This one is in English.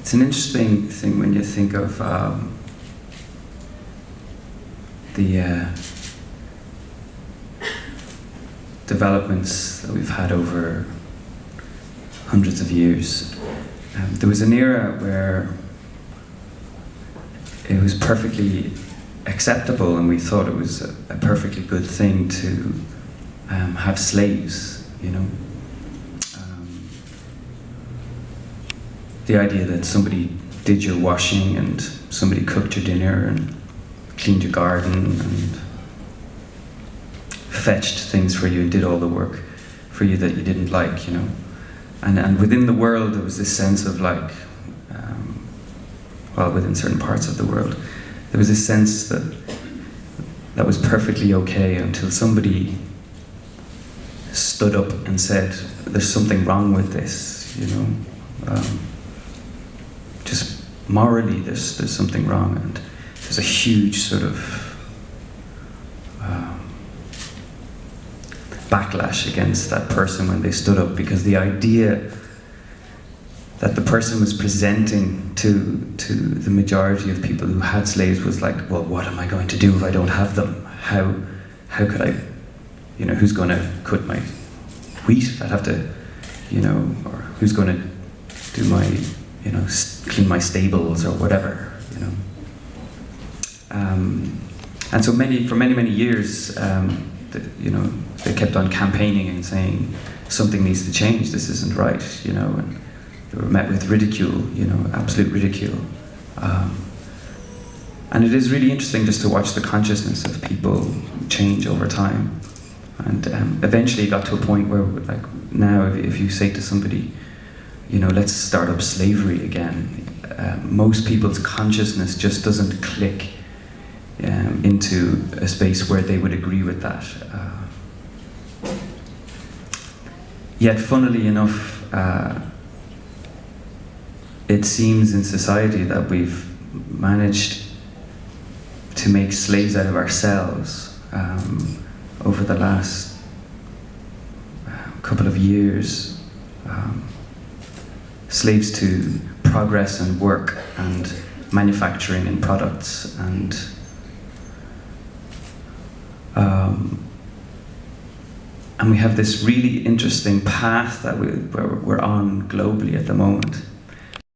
It's an interesting thing when you think of the developments that we've had over hundreds of years. There was an era where it was perfectly acceptable, and we thought it was a perfectly good thing to have slaves, you know. The idea that somebody did your washing and somebody cooked your dinner and cleaned your garden and fetched things for you and did all the work for you that you didn't like, you know. And within the world there was this sense of like, well, within certain parts of the world, there was this sense that was perfectly okay until somebody stood up and said, there's something wrong with this, you know. Just morally there's something wrong, and there's a huge sort of backlash against that person when they stood up, because the idea that the person was presenting to the majority of people who had slaves was like, well, what am I going to do if I don't have them? How could I, you know, who's going to cut my wheat? I'd have to, you know, or who's going to do my, you know, clean my stables or whatever, you know. And so for many years, you know, they kept on campaigning and saying something needs to change. This isn't right, you know. And they were met with ridicule, you know, absolute ridicule. And it is really interesting just to watch the consciousness of people change over time. And eventually it got to a point where, like, now if you say to somebody, you know, let's start up slavery again, most people's consciousness just doesn't click into a space where they would agree with that. Yet, funnily enough, it seems in society that we've managed to make slaves out of ourselves over the last couple of years. Slaves to progress and work and manufacturing and products, and we have this really interesting path that we're on globally at the moment,